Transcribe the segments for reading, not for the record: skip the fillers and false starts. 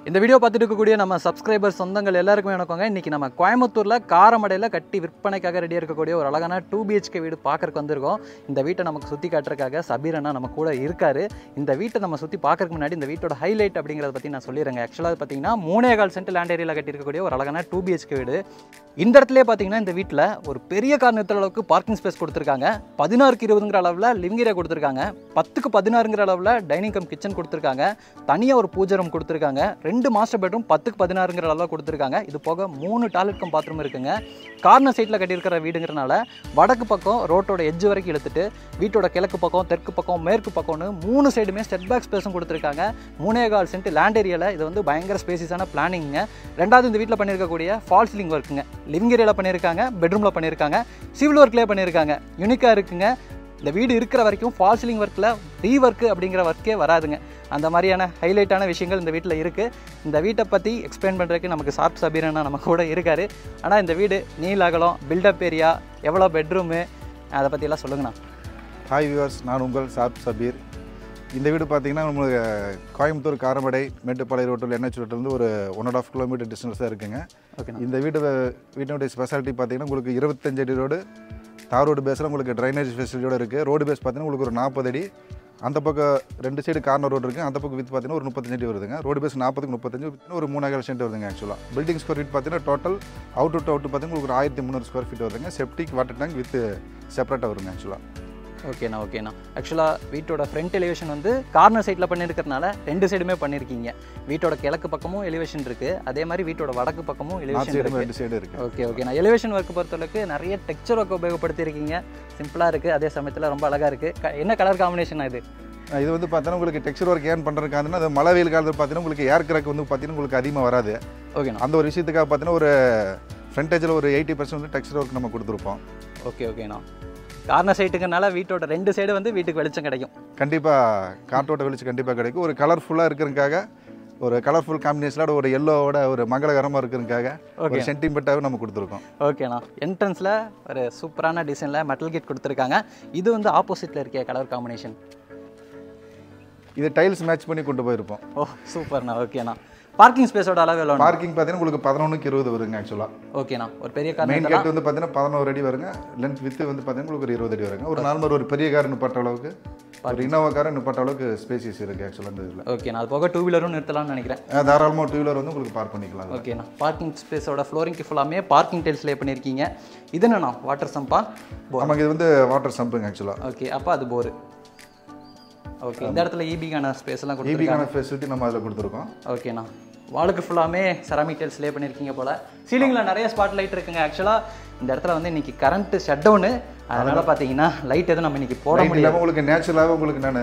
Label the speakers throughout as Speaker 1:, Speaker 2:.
Speaker 1: இந்த வீடியோ பார்த்துட்டு இருக்கக்கூடிய நம்ம சப்ஸ்கிரைபர் சொந்தங்கள் எல்லாருக்குமே வணக்கங்க. இன்றைக்கி நம்ம கோயம்புத்தூரில் காரமடையில் கட்டி விற்பனைக்காக ரெடியாக இருக்கக்கூடிய ஒரு அழகான 2 BHK வீடு பார்க்கறக்கு வந்திருக்கோம். இந்த வீட்டை நமக்கு சுற்றி காட்டுறதுக்காக சபீர் அண்ணா நம்ம கூட இருக்காரு. இந்த வீட்டை நம்ம சுற்றி பார்க்கறதுக்கு முன்னாடி இந்த வீட்டோட ஹைலைட் அப்படிங்கிறத பற்றி நான் சொல்லிடுறேங்க. ஆக்சுவலாக பார்த்தீங்கன்னா 3.25 சென்ட் லேண்ட் ஏரியாவில் கட்டியிருக்கக்கூடிய ஒரு அழகான 2 BHK வீடு. இந்த இடத்துலேயே பார்த்தீங்கன்னா இந்த வீட்டில் ஒரு பெரிய கார் நிறுத்துற அளவுக்கு பார்க்கிங் ஸ்பேஸ் கொடுத்துருக்காங்க. 16க்கு 20ங்கிற அளவில் லிவிங் ஏரியா கொடுத்துருக்காங்க. 10க்கு 16ங்கிற அளவில் டைனிங் கம் கிச்சன் கொடுத்துருக்காங்க. தனியாக ஒரு பூஜை ரூம் கொடுத்துருக்காங்க. 2 மாஸ்டர் பெட்ரூம் 10க்கு 16ங்கிற அளவில் கொடுத்துருக்காங்க. இது போக 3 டாய்லெட் கம் பாத்ரூம் இருக்குங்க. கார்னர் சைட்டில் கட்டியிருக்கிற வீடுங்கிறனால வடக்கு பக்கம் ரோட்டோட எட்ஜ் வரைக்கும் இழுத்துட்டு வீட்டோட கிழக்கு பக்கம், தெற்கு பக்கம், மேற்கு பக்கம்னு 3 சைடுமே செட் பேக் ஸ்பேஸும் கொடுத்துருக்காங்க. 3.25 சென்ட் லேண்ட் ஏரியாவில் இது வந்து பயங்கர ஸ்பேசியஸான பிளானிங்க. ரெண்டாவது இந்த வீட்டில் பண்ணியிருக்கக்கூடிய ஃபால் சீலிங் ஒர்க்குங்க. லிவிங் ஏரியாவில் பண்ணியிருக்காங்க, பெட்ரூமில் பண்ணியிருக்காங்க, சிவில் ஒர்க்லேயே பண்ணியிருக்காங்க. யூனிக்காக இருக்குங்க. இந்த வீடு இருக்கிற வரைக்கும் ஃபால் சீலிங் ஒர்க்கில் ரீஒர்க்கு அப்படிங்கிற ஒர்க்கே வராதுங்க. அந்த மாதிரியான ஹைலைட்டான விஷயங்கள் இந்த வீட்டில் இருக்குது. இந்த வீட்டை பற்றி எக்ஸ்பிளைன் பண்ணுறதுக்கு நமக்கு சாப் சபீரனா நம்ம கூட இருக்கார். ஆனால் இந்த வீடு நீல் அகலம், பில்டப் ஏரியா, எவ்வளோ பெட்ரூமு, அதை பற்றியெல்லாம் சொல்லுங்கண்ணா.
Speaker 2: ஹாய் வியூவர்ஸ், நான் உங்கள் சாப் சபீர். இந்த வீடு பார்த்தீங்கன்னா நம்மளுக்கு கோயம்புத்தூர் காரமடை மேட்டுப்பாளையம் ரோட்டில் NH ரோட்டிலேருந்து ஒரு 1.5 கிலோமீட்டர் டிஸ்டன்ஸ் தான் இருக்குங்க.
Speaker 1: ஓகே.
Speaker 2: இந்த வீட்டினுடைய ஸ்பெஷாலிட்டி பார்த்தீங்கன்னா உங்களுக்கு 25 அடி ரோடு, தார் ரோடு பேஸில் உங்களுக்கு ட்ரைனேஜ் ஃபெசிலிட்டியோடு இருக்குது. ரோடு பேஸ் பார்த்தீங்கன்னா உங்களுக்கு ஒரு 40 அடி. அந்த பக்கம் 2 சைடு கார்னர் ரோடு இருக்குது. அந்த பக்கம் வித் பார்த்தீங்கன்னா ஒரு 35 அடி வருதுங்க. ரோடு பேஸ் 40க்கு 35 ஒரு 3.5 சென்ட் வருதுங்க. ஆக்சுவலாக பில்டிங் ஸ்கொயர் ஃபீட் பார்த்தீங்கன்னா டோட்டல் அவுட் டு அவுட் பார்த்தீங்கன்னா உங்களுக்கு ஒரு 1300 ஸ்கொயர் ஃபீட் வருதுங்க. செப்டிக் வாட்டர் டேங்க் வித் செப்பரேட்டாக வருங்க.
Speaker 1: ஓகேண்ணா. ஆக்சுவலாக வீட்டோட ஃப்ரண்ட் எலிவேஷன் வந்து கார்னர் சைட்டில் பண்ணியிருக்கிறதுனால 2 சைடுமே பண்ணியிருக்கீங்க. வீட்டோட கிழக்கு பக்கமும் எலிவேஷன் இருக்குது, அதே மாதிரி வீட்டோட வடக்கு பக்கமும் எலிவேஷன் இருக்குது. ஓகேண்ணா. எலிவேஷன் ஒர்க் பொறுத்தளவுக்கு நிறைய டெக்ஸ்சர் ஒர்க் உபயோகப்படுத்தியிருக்கீங்க. சிம்பிளாக இருக்குது, அதே சமயத்தில் ரொம்ப அழகாக இருக்குது. என்ன கலர் காம்பினேஷன் இது?
Speaker 2: இது வந்து பார்த்தீங்கன்னா உங்களுக்கு டெக்ஸ்சர் ஒர்க் ஏன் பண்ணுறதுக்காக அது மழை வெயில் காலத்தில் பார்த்தீங்கன்னா உங்களுக்கு ஏர் கிராக் வந்து பார்த்தீங்கன்னா உங்களுக்கு அதிகமாக வராது.
Speaker 1: ஓகேண்ணா.
Speaker 2: அந்த ஒரு விஷயத்துக்காக பார்த்தீங்கன்னா ஒரு ஃப்ரண்டேஜில் ஒரு 80% வந்து டெக்ஸ்சர் ஒர்க் நம்ம கொடுத்துருப்போம்.
Speaker 1: ஓகேண்ணா. கார்னர் சைட்டுக்குனால வீட்டோட 2 சைடு வந்து வீட்டுக்கு வெளிச்சம் கிடைக்கும்.
Speaker 2: கண்டிப்பாக காற்றோட்ட வெளிச்சம் கண்டிப்பாக கிடைக்கும். ஒரு கலர்ஃபுல்லாக இருக்கிறதுக்காக, ஒரு கலர்ஃபுல் காம்பினேஷனோட ஒரு எல்லோவோட ஒரு மங்களகரமாக இருக்கிறதுக்காக ஒரு சென்டிமெண்ட்டாகவே நம்ம கொடுத்துருக்கோம்.
Speaker 1: ஓகேண்ணா. என்ட்ரன்ஸில் ஒரு சூப்பரான டிசைனில் மெட்டல் கேட் கொடுத்துருக்காங்க. இது வந்து ஆப்போசிட்டில் இருக்க கலர் காம்பினேஷன்.
Speaker 2: இது டைல்ஸ் மேட்ச் பண்ணி கொண்டு போயிருப்போம்.
Speaker 1: ஓ சூப்பர்ண்ணா. ஓகேண்ணா. பார்க்கிங் ஸ்பேஸோட அளவு எவ்வளோ?
Speaker 2: பார்க்கிங் பார்த்தீங்கன்னா உங்களுக்கு 11க்கு 20 வருங்க. ஆக்சுவலாக
Speaker 1: ஓகேண்ணா. ஒரு பெரிய கார்
Speaker 2: மெயின் கேட் வந்து பார்த்தீங்கன்னா 11 அடி வருங்க. லென்த் வித் வந்து பார்த்தீங்கன்னா உங்களுக்கு ஒரு 20 அடி வருங்க. ஒரு நார்மல் ஒரு பெரிய கார் நிப்பாட்ட அளவுக்கு, ஒரு இனோவா காரை நிப்பாட்ட அளவுக்கு ஸ்பேசியஸ் இருக்குது ஆக்சுவலாக இந்த இதில்.
Speaker 1: ஓகேண்ணா. அது போக 2 வீலரும் நிறுத்தலாம்னு நினைக்கிறேன்.
Speaker 2: தாராளமாக 2 வீலர் வந்து உங்களுக்கு பார்க் பண்ணிக்கலாம்.
Speaker 1: ஓகேண்ணா. பார்க்கிங் ஸ்பேஸோட ஃப்ளோரிங்க்கு ஃபுல்லாமே பார்க்கிங் டைல்ஸ் லே பண்ணியிருக்கீங்க. இது என்னண்ணா, வாட்டர் சம்பா?
Speaker 2: ஆமாங்க, இது வந்து வாட்டர் சம்புங்க ஆக்சுவலாக.
Speaker 1: ஓகே, அப்போ அது போரு. ஓகே. இந்த இடத்துல ஈபிக்கான ஸ்பேஸ் எல்லாம் கொடுத்துருக்காங்க.
Speaker 2: ஈபிக்கான ஃபெசிலிட்டி நம்ம அதில் கொடுத்துருக்கோம்.
Speaker 1: ஓகேண்ணா. வாலுக்கு ஃபுல்லாமே செராமிக் டைல்ஸ் லே பண்ணியிருக்கீங்க போல். சீலிங்கில் நிறைய ஸ்பாட் லைட் இருக்குங்க. ஆக்சுவலாக இந்த இடத்துல வந்து இன்றைக்கி கரண்ட்டு ஷட் டவுனு, அதனால் பார்த்தீங்கன்னா லைட் எதுவும் நம்ம இன்றைக்கி போட முடியாது.
Speaker 2: உங்களுக்கு நேச்சுரலாகவே உங்களுக்கு நான்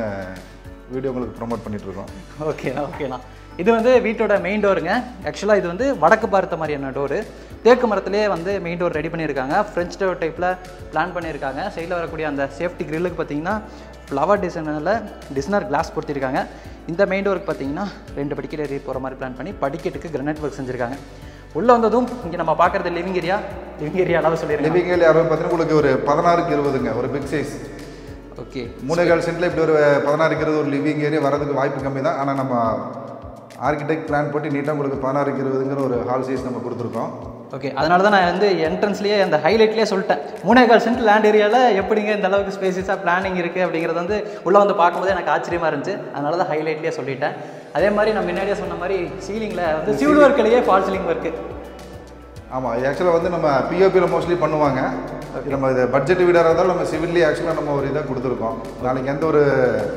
Speaker 2: வீடியோ உங்களுக்கு ப்ரொமோட் பண்ணிகிட்ருக்கோம்.
Speaker 1: ஓகேண்ணா. இது வந்து வீட்டோட மெயின் டோருங்க. ஆக்சுவலாக இது வந்து வடக்கு பார்த்த மாதிரியான டோரு. தேக்கு மரத்துலேயே வந்து மெயின் டோர் ரெடி பண்ணியிருக்காங்க. ஃப்ரெஞ்ச் டோர் டைப்பில் பிளான் பண்ணியிருக்காங்க. சைடில் வரக்கூடிய அந்த சேஃப்டி கிரில்லுக்கு பார்த்தீங்கன்னா ஃப்ளவர் டிசைனர் கிளாஸ் பொறுத்திருக்காங்க. இந்த மெயின் டோருக்கு பார்த்தீங்கன்னா 2 படிக்கட்டு ஏறி போகிற மாதிரி பிளான் பண்ணி படிக்கட்டுக்கு கிரானைட் ஒர்க் செஞ்சுருக்காங்க. உள்ளே வந்ததும் இங்கே நம்ம பார்க்குறது லிவிங் ஏரியா அளவு சொல்லியிருக்கேன்.
Speaker 2: லிவிங் ஏரியா அளவு பார்த்தீங்கன்னா உங்களுக்கு ஒரு 16க்கு 20ங்க, ஒரு பிக் சைஸ்.
Speaker 1: ஓகே.
Speaker 2: 3.25 சென்ட்டில் இப்படி ஒரு 16க்கு 20 ஒரு லிவிங் ஏரியா வரதுக்கு வாய்ப்பு கம்மி தான். ஆனால் நம்ம ஆர்கிடெக்ட் பிளான் போட்டு நீட்டாக உங்களுக்கு 16க்கு 20ங்கிற ஒரு ஹால் சைஸ் நம்ம கொடுத்துருக்கோம்.
Speaker 1: ஓகே. அதனால தான் நான் வந்து என்ட்ரன்ஸ்லேயே அந்த ஹைலைட்லேயே சொல்லிட்டேன். 3.25 சென்ட் லேண்ட் ஏரியாவில் எப்படிங்க இந்த அளவுக்கு ஸ்பேசிஸாக பிளானிங் இருக்குது அப்படிங்கிறது வந்து உள்ளே வந்து பார்க்கும்போது எனக்கு ஆச்சரியமாக இருந்துச்சு. அதனால தான் ஹைலைட்லேயே சொல்லிட்டேன். அதே மாதிரி நான் முன்னாடியே சொன்ன மாதிரி சீலிங்கில் வந்து சிவில் ஒர்க்கிலேயே ஃபால் சீலிங் ஒர்க்கு.
Speaker 2: ஆமாம், ஆக்சுவலாக வந்து நம்ம பிஓபியில் மோஸ்ட்லி பண்ணுவாங்க. நம்ம இது பட்ஜெட் வீடாக இருந்தாலும் நம்ம சிவில்லி ஆக்சுவலாக நம்ம ஒரு இதாக கொடுத்துருக்கோம். நாளைக்கு எந்த ஒரு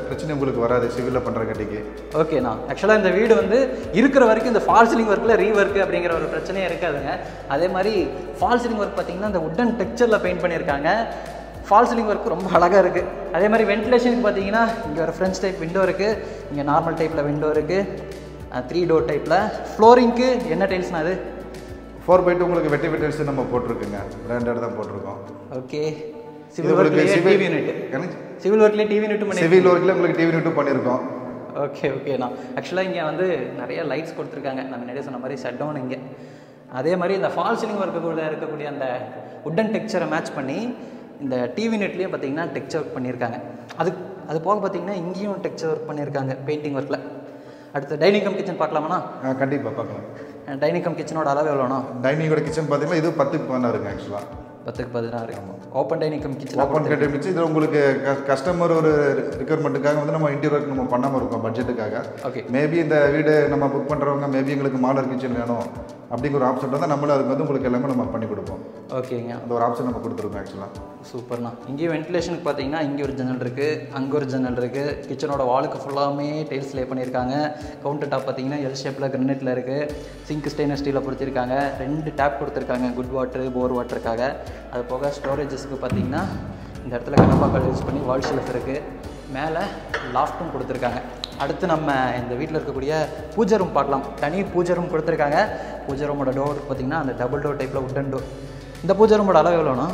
Speaker 2: பிரச்சனையும் உங்களுக்கு வராது சிவிலில் பண்ணுற கட்டிக்கு.
Speaker 1: ஓகேண்ணா. ஆக்சுவலாக இந்த வீடு வந்து இருக்கிற வரைக்கும் இந்த ஃபால் சீலிங் ஒர்க்கில் ரீஒர்க்கு அப்படிங்கிற ஒரு பிரச்சனையே இருக்காதுங்க. அதே மாதிரி ஃபால் சீலிங் ஒர்க் பார்த்தீங்கன்னா இந்த உட்டன் டெக்ஸ்சரில் பெயிண்ட் பண்ணியிருக்காங்க. ஃபால் சீலிங் ஒர்க் ரொம்ப அழகாக இருக்குது. அதே மாதிரி வென்டிலேஷனுக்கு பார்த்தீங்கன்னா இங்கே ஒரு ஃப்ரெஞ்ச் டைப் விண்டோ இருக்குது, இங்கே நார்மல் டைப்பில் விண்டோ இருக்குது, 3 டோர் டைப்பில். ஃப்ளோரிங்க்கு என்ன டைல்ஸ்னா அது?
Speaker 2: 4x2 உங்களுக்கு வெட்டி டைல்ஸ் நம்ம போட்டிருக்குங்க. பிராண்டட் தான் போட்டிருக்கோம்.
Speaker 1: ஓகே. சிவில் ஒர்க்லேயே டிவி யூனிட். சிவில் ஒர்க்லேயே டிவி யூனிட்டும் பண்ணி
Speaker 2: சிவில் ஒர்க்கில் உங்களுக்கு டிவி யூனிட்டும் பண்ணியிருக்கோம்.
Speaker 1: ஓகேண்ணா. ஆக்சுவலாக இங்கே வந்து நிறைய லைட்ஸ் கொடுத்துருக்காங்க. நம்ம முன்னாடியே சொன்ன மாதிரி ஷட் டவுன் இங்கே. அதே மாதிரி இந்த ஃபால் சீலிங் ஒர்க்குள்ள இருக்கக்கூடிய அந்த உட்டன் டெக்ஸ்சரை மேட்ச் பண்ணி இந்த டிவி யூனிட்லேயும் பார்த்தீங்கன்னா டெக்ஸ்சர் ஒர்க் பண்ணியிருக்காங்க. அது போக பார்த்தீங்கன்னா இங்கேயும் டெக்ஸ்சர் ஒர்க் பண்ணியிருக்காங்க பெயிண்டிங் ஒர்க்கில். அடுத்து டைனிங் கம் கிச்சன் பார்க்கலாமாண்ணா?
Speaker 2: கண்டிப்பாக பார்க்கலாம்.
Speaker 1: டைனிங் கம் கிச்சனோட அளவு எவ்வளோண்ணா?
Speaker 2: டைனிங்கோட கிச்சன் பார்த்தீங்கன்னா இது 10க்கு 16 ஆக்சுவலாக.
Speaker 1: 10க்கு 16. Open dining come kitchen.
Speaker 2: Open dining kitchen இது உங்களுக்கு கஸ்டமர் ஒரு ரிக்வயர்மெண்ட்டுக்காக வந்து நம்ம இன்டீரியர் ஒர்க் நம்ம பண்ணாமல் இருக்கோம் பட்ஜெட்டுக்காக.
Speaker 1: ஓகே.
Speaker 2: மேபி இந்த வீடு நம்ம புக் பண்ணுறவங்க மேபி எங்களுக்கு மாடலர் கிச்சன் வேணும் அப்படிங்கிற ஒரு ஆப்ஷன் தான் நம்மளும் அதுக்கு வந்து உங்களுக்கு எல்லாமே நம்ம பண்ணி கொடுப்போம்.
Speaker 1: ஓகேங்க.
Speaker 2: அந்த ஒரு ஆப்ஷன் நம்ம கொடுத்துருக்கோம் ஆக்சுவலாக.
Speaker 1: சூப்பர்ண்ணா. இங்கேயும் வென்டிலேஷனுக்கு பார்த்தீங்கன்னா இங்கே ஒரு ஜன்னல் இருக்குது, அங்கே ஒரு ஜன்னல் இருக்குது. கிச்சனோட வாலுக்கு ஃபுல்லாமே டைல்ஸ் லே பண்ணியிருக்காங்க. கவுண்டர் டாப் பார்த்தீங்கன்னா எல் ஷேப்பில் கிரனைட்டில் இருக்குது. சிங்க் ஸ்டெயின்லெஸ் ஸ்டீலில் பொறுத்திருக்காங்க. 2 டேப் கொடுத்துருக்காங்க குட் வாட்டர் போர் வாட்டருக்காக. அது போக ஸ்டோரேஜஸ்க்கு பார்த்தீங்கன்னா இந்த இடத்துல கடப்பாக்கள் யூஸ் பண்ணி வால் ஷெல்ஃப் இருக்குது. மேலே லாஃப்ட்டும் கொடுத்துருக்காங்க. அடுத்து நம்ம இந்த வீட்டில் இருக்கக்கூடிய பூஜை ரூம் பார்க்கலாம். தனி பூஜை ரூம் கொடுத்துருக்காங்க. பூஜை ரூமோட டோர் பார்த்திங்கன்னா அந்த டபுள் டோர் டைப்பில் உட்டன் டோர். இந்த பூஜை ரூமோட அளவு எவ்வளோண்ணா?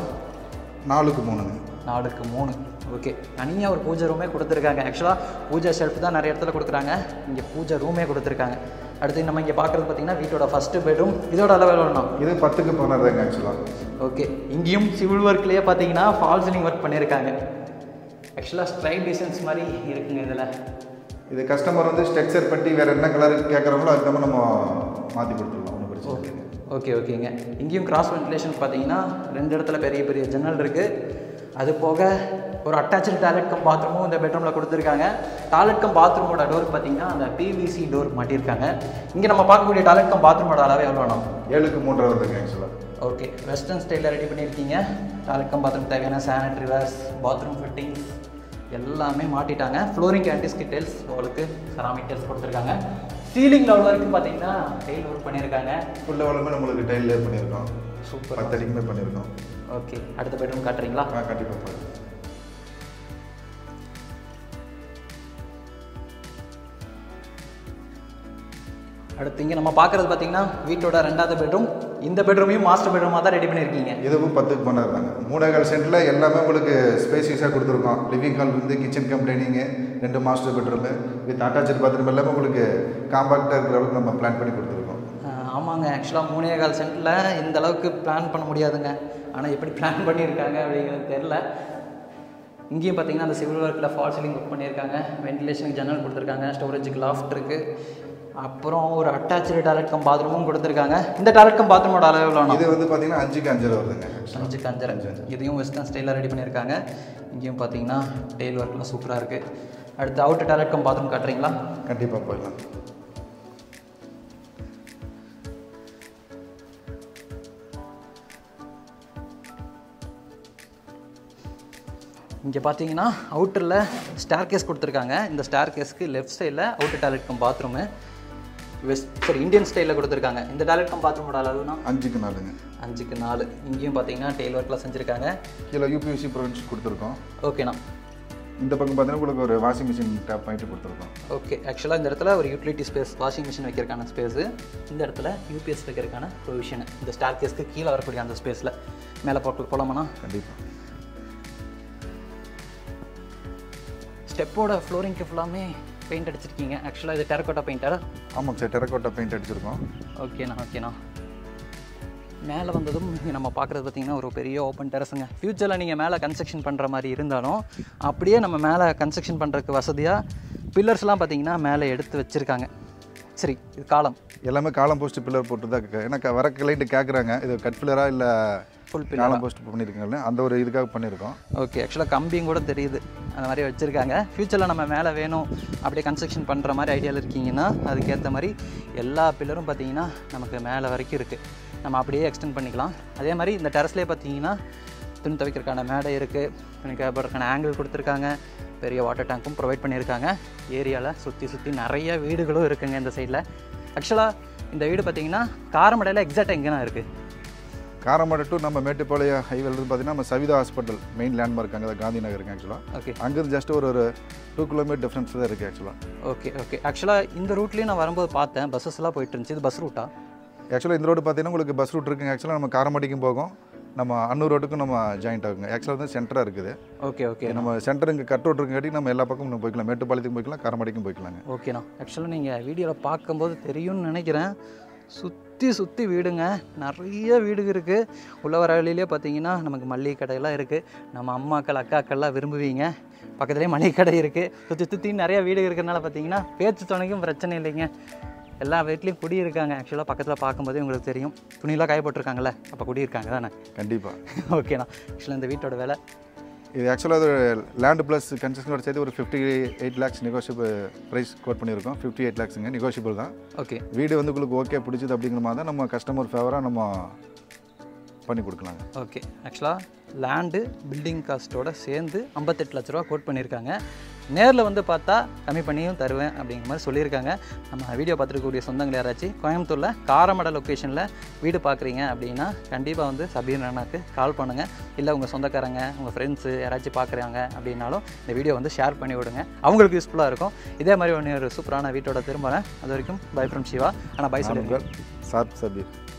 Speaker 2: 4க்கு 3.
Speaker 1: 4க்கு 3. ஓகே. தனியாக ஒரு பூஜை ரூமே கொடுத்துருக்காங்க. ஆக்சுவலாக பூஜை ஷெல்ஃப் தான் நிறைய இடத்துல கொடுக்குறாங்க, இங்கே பூஜை ரூமே கொடுத்துருக்காங்க. அடுத்து நம்ம இங்கே பார்க்குறது பார்த்திங்கன்னா வீட்டோட ஃபஸ்ட்டு பெட்ரூம். இதோட அளவு எவ்வளோண்ணா? இது
Speaker 2: 10க்கு 16 ஆக்சுவலாக.
Speaker 1: ஓகே. இங்கேயும் சிவில் ஒர்க்லேயே பார்த்தீங்கன்னா ஃபால் சீலிங் ஒர்க் பண்ணியிருக்காங்க. ஆக்சுவலாக ஸ்ட்ரைட் டிசைன்ஸ் மாதிரி இருக்குங்க இதில்.
Speaker 2: இது கஸ்டமர் வந்து ஸ்ட்ரக்சர் பற்றி வேறு என்ன கலர் கேட்குறாங்களோ அதுக்கு நம்ம மாற்றி கொடுத்துருவோம். ஒன்றும் பிரச்சனை இல்லை.
Speaker 1: ஓகே ஓகேங்க. இங்கேயும் கிராஸ் வென்டிலேஷன் பார்த்தீங்கன்னா 2 இடத்துல பெரிய பெரிய ஜன்னல் இருக்குது. அது போக ஒரு அட்டாச்சு டாய்லெட் கம் பாத்ரூமும் இந்த பெட்ரூமில் கொடுத்துருக்காங்க. டாய்லெட் கம் பாத்ரூமோட டோர் பார்த்தீங்கன்னா அந்த பிவிசி டோர் மாட்டியிருக்காங்க. இங்கே நம்ம பார்க்கக்கூடிய டாய்லெட் கம் பாத்ரூமோட அளவு எவ்வளோண்ணா?
Speaker 2: 7க்கு 3 வருதுங்க ஆக்சுவலாக.
Speaker 1: ஓகே. வெஸ்டர்ன் ஸ்டைலில் ரெடி பண்ணியிருக்கீங்க. டாய்லெட் கம் பாத்ரூம் தேவையான சானிட்டரி வேர்ஸ், பாத்ரூம் ஃபிட்டிங்ஸ் எல்லாமே மாட்டிட்டாங்க. ஃப்ளோரிங் ஆன்டிஸ்கிட் டைல்ஸ், வாலுக்கு செராமிக் டைல்ஸ் கொடுத்துருக்காங்க. சீலிங் லெவல் வரைக்கும் பார்த்தீங்கன்னா டைல் ஒர்க் பண்ணியிருக்காங்க.
Speaker 2: ஃபுல் லெவலுமே நம்மளுக்கு டைல் லே பண்ணியிருக்கோம்.
Speaker 1: சூப்பர்.
Speaker 2: 10 அடிக்குமே பண்ணியிருக்கோம்.
Speaker 1: ஓகே. அடுத்த பெட்ரூம் காட்டுறீங்களா?
Speaker 2: கண்டிப்பாக போய்.
Speaker 1: அடுத்து இங்கே நம்ம பார்க்குறது பார்த்தீங்கன்னா வீட்டோட 2வது பெட்ரூம். இந்த பெட்ரூமையும் மாஸ்டர் பெட்ரூமாக தான் ரெடி பண்ணியிருக்கீங்க.
Speaker 2: இதுவும் 10க்கு 16 தாங்க. 3.25 சென்டில் எல்லாமே உங்களுக்கு ஸ்பேசியஸாக கொடுத்துருக்கோம். லிவிங் ஹால் வந்து kitchen cum dining, 2 master bedroom with attach bathroom எல்லாமே உங்களுக்கு காம்பாக்டாக இருக்கிற அளவுக்கு நம்ம பிளான் பண்ணி கொடுத்துருக்கோம்.
Speaker 1: ஆமாங்க. ஆக்சுவலாக 3.25 சென்டில் இந்த அளவுக்கு பிளான் பண்ண முடியாதுங்க. ஆனால் எப்படி பிளான் பண்ணியிருக்காங்க அப்படிங்கிறது தெரில. இங்கேயும் பார்த்தீங்கன்னா அந்த சிவில் ஒர்க்கில் ஃபால் சீலிங் ஒர்க் பண்ணியிருக்காங்க. வென்டிலேஷனுக்கு ஜன்னல் கொடுத்துருக்காங்க. ஸ்டோரேஜுக்கு லாஃப்ட் இருக்குது. அப்புறம் ஒரு அட்டாச்சு டாய்லெட் கம் பாத்ரூமும் கொடுத்துருக்காங்க. இந்த டாய்லெட் கம் பாத்ரூமோட அளவு எவ்வளோ?
Speaker 2: இது வந்து பார்த்தீங்கன்னா 5க்கு 5 வருதுங்க.
Speaker 1: 5க்கு 5. இதையும் வெஸ்டர்ன் ஸ்டைலில் ரெடி பண்ணியிருக்காங்க. இங்கேயும் பார்த்தீங்கன்னா டெய்ல் ஒர்க்லாம் சூப்பராக இருக்குது. அடுத்து அவுட் டாய்லெட் கம் பாத்ரூம் காட்டுறீங்களா?
Speaker 2: கண்டிப்பாக போயிடலாம்.
Speaker 1: இங்கே பார்த்தீங்கன்னா அவுட்டரில் ஸ்டார் கேஸ் கொடுத்துருக்காங்க. இந்த ஸ்டார் கேஸ்க்கு லெஃப்ட் சைடில் outer toilet cum bathroom Indian ஸ்டைலில் கொடுத்துருக்காங்க. இந்த டாய்லெட் கம் பாத்ரூமோட அளவுனா
Speaker 2: 5க்கு 4ங்க.
Speaker 1: 5க்கு 4. இங்கேயும் பார்த்தீங்கன்னா டெய்ல் ஒர்க்லாம் செஞ்சுருக்காங்க.
Speaker 2: கீழே யூபிவிசி ப்ரொவின்ஸ் கொடுத்துருக்கோம்.
Speaker 1: ஓகேண்ணா.
Speaker 2: இந்த பக்கம் பார்த்தீங்கன்னா உங்களுக்கு ஒரு வாஷிங் மிஷின் டேப் பாயிண்ட் கொடுத்துருக்கோம்.
Speaker 1: ஓகே. ஆக்சுவலாக இந்த இடத்துல ஒரு யூட்டிலிட்டி ஸ்பேஸ், வாஷிங் மிஷின் வைக்கிறதுக்கான ஸ்பேஸு, இந்த இடத்துல யூபிஎஸ் வைக்கிறதுக்கான ப்ரொவிஷனு இந்த ஸ்டார் கேஸ்க்கு கீழே வரக்கூடிய அந்த ஸ்பேஸில். மேலே போகலாமாண்ணா?
Speaker 2: கண்டிப்பாக.
Speaker 1: ஸ்டெப்போட ஃப்ளோரிங்க்கு ஃபுல்லாமே பெயிண்ட் அடிச்சிருக்கீங்க. ஆக்சுவலாக இது டெரக்கோட்டா பெயிண்டா?
Speaker 2: ஆமாம் சார், டெரக்கோட்டா பெயிண்ட் அடிச்சிருக்கோம்.
Speaker 1: ஓகேண்ணா. மேலே வந்ததும் இங்கே நம்ம பார்க்குறது பார்த்திங்கன்னா ஒரு பெரிய ஓப்பன் டெரஸுங்க. ஃப்யூச்சரில் நீங்கள் மேலே கன்ஸ்ட்ரக்ஷன் பண்ணுற மாதிரி இருந்தாலும் அப்படியே நம்ம மேலே கன்ஸ்ட்ரக்ஷன் பண்ணுறதுக்கு வசதியாக பில்லர்ஸ்லாம் பார்த்திங்கன்னா மேலே எடுத்து வச்சுருக்காங்க. சரி, இது காலம்
Speaker 2: எல்லாமே காலம் போஸ்ட் பில்லர் போட்டு தான் இருக்குது. ஏன்னா வர கிளைண்ட்டு கேட்குறாங்க இது கட் பில்லராக இல்லை
Speaker 1: ஃபுல் பில்லர்
Speaker 2: காலம் போஸ்ட் பண்ணியிருக்காங்க. அந்த ஒரு இதுக்காக பண்ணியிருக்கோம்.
Speaker 1: ஓகே. ஆக்சுவலாக கம்பியும் கூட தெரியுது, அந்த மாதிரி வச்சுருக்காங்க. ஃப்யூச்சரில் நம்ம மேலே வேணும் அப்படியே கன்ஸ்ட்ரக்ஷன் பண்ணுற மாதிரி ஐடியாவில் இருக்கீங்கன்னா அதுக்கேற்ற மாதிரி எல்லா பில்லரும் பார்த்திங்கன்னா நமக்கு மேலே வரைக்கும் இருக்குது. நம்ம அப்படியே எக்ஸ்டெண்ட் பண்ணிக்கலாம். அதே மாதிரி இந்த டெரஸ்லேயே பார்த்தீங்கன்னா துணி துவைக்கிறதுக்கான மேடை இருக்குது, துணி கேட்பதற்கான ஆங்கிள் கொடுத்துருக்காங்க, பெரிய வாட்டர் டேங்க்கும் ப்ரொவைட் பண்ணியிருக்காங்க. ஏரியாவில் சுற்றி நிறைய வீடுகளும் இருக்குங்க இந்த சைடில். ஆக்சுவலாக இந்த வீடு பார்த்திங்கன்னா காரமடையில் எக்ஸாக்டாக எங்கேனா இருக்குது?
Speaker 2: காரமடை டு நம்ம மேட்டுப்பாளையம் ஹைவேல பார்த்தீங்கன்னா நம்ம சவிதா ஹாஸ்பிட்டல் மெயின் லேண்ட்மார்க் அங்கே காந்தி நகருக்கு ஆக்சுவலாக.
Speaker 1: ஓகே.
Speaker 2: அங்கேருந்து ஜஸ்ட் ஒரு 2 கிலோமீட்டர் டிஃப்ரென்ஸ் தான் இருக்குது ஆக்சுவலாக.
Speaker 1: ஓகே. ஆக்சுவலாக இந்த ரூட்லேயும் நான் வரும்போது பார்த்தேன், பஸ்ஸஸ்லாம் போயிட்டு இருந்துச்சு. இது பஸ் ரூட்டா?
Speaker 2: ஆக்சுவலாக இந்த ரோடு பார்த்தீங்கன்னா உங்களுக்கு பஸ் ரூட் இருக்குங்க. ஆக்சுவலாக நம்ம காரமடைக்கும் போகும், நம்ம அன்னூர் ரோட்டுக்கும் நம்ம ஜாயிண்ட் ஆகுங்க. ஆக்சுவலாக வந்து சென்டராக இருக்குது.
Speaker 1: ஓகே.
Speaker 2: நம்ம சென்டர் இங்கே கட் ரோட் இருக்குங்காட்டி நம்ம எல்லா பக்கமும் நம்ம போய்க்கலாம். மேட்டுப்பாளையத்துக்கும் போய்க்கலாம், காரமடைக்கும் போய்க்கலாங்க.
Speaker 1: ஓகேண்ணா. ஆக்சுவலாக நீங்கள் வீடியோவில் பார்க்கும்போது தெரியும்னு நினைக்கிறேன். சுற்றி வீடுங்க, நிறைய வீடு இருக்குது. உள்ள வர வழியிலே பார்த்தீங்கன்னா நமக்கு மல்லிகை கடையெல்லாம் இருக்குது. நம்ம அம்மாக்கள் அக்காக்கள்லாம் விரும்புவீங்க. பக்கத்துலேயே மளிகை கடை இருக்குது. சுற்றி நிறைய வீடு இருக்கிறனால பார்த்தீங்கன்னா பேச்சு துணைக்கும் பிரச்சனை இல்லைங்க. எல்லா வீட்லேயும் குடி இருக்காங்க. ஆக்சுவலாக பக்கத்தில் பார்க்கும்போதே உங்களுக்கு தெரியும், துணியெல்லாம் காயப்பட்டிருக்காங்கல்ல, அப்போ குடி இருக்காங்க தானே?
Speaker 2: கண்டிப்பாக.
Speaker 1: ஓகேண்ணா. ஆக்சுவலாக இந்த வீட்டோட விலை
Speaker 2: இது ஆக்சுவலாக அது லேண்டு ப்ளஸ் கன்ஸ்ட்ரக்ஷனோட சேர்த்து ஒரு 58 lakhs நெகோஷியபிள் ப்ரைஸ் கோட் பண்ணியிருக்கோம். 58 lakhsங்க நெகோஷியபிள் தான்.
Speaker 1: ஓகே.
Speaker 2: வீடு வந்து உங்களுக்கு ஓகே பிடிச்சது அப்படிங்கிற மாதிரி தான் நம்ம கஸ்டமர் ஃபேவராக நம்ம பண்ணி கொடுக்கலாங்க.
Speaker 1: ஓகே. ஆக்சுவலாக லேண்டு பில்டிங் காஸ்ட்டோட சேர்ந்து 58 லட்ச ரூபா கோட் பண்ணியிருக்காங்க. நேரில் வந்து பார்த்தா கம்மி பண்ணியும் தருவேன் அப்படிங்கிற மாதிரி சொல்லியிருக்காங்க. நம்ம வீடியோ பார்த்துருக்கக்கூடிய சொந்தங்கள் யாராச்சும் கோயம்புத்தூரில் காரமடை லொக்கேஷனில் வீடு பார்க்குறீங்க அப்படின்னா கண்டிப்பாக வந்து சபீர் அண்ணாக்கு கால் பண்ணுங்கள். இல்லை உங்கள் சொந்தக்காரங்க, உங்கள் ஃப்ரெண்ட்ஸு யாராச்சும் பார்க்குறாங்க அப்படின்னாலும் இந்த வீடியோ வந்து ஷேர் பண்ணி விடுங்க, அவங்களுக்கு யூஸ்ஃபுல்லாக இருக்கும். இதே மாதிரி ஒன்று ஒரு சூப்பரான வீட்டோட திரும்புகிறேன். அது வரைக்கும் பை ஃப்ரம் சிவா. ஆனால் பை சொல்லுங்கள்.
Speaker 2: சார் சபீர்.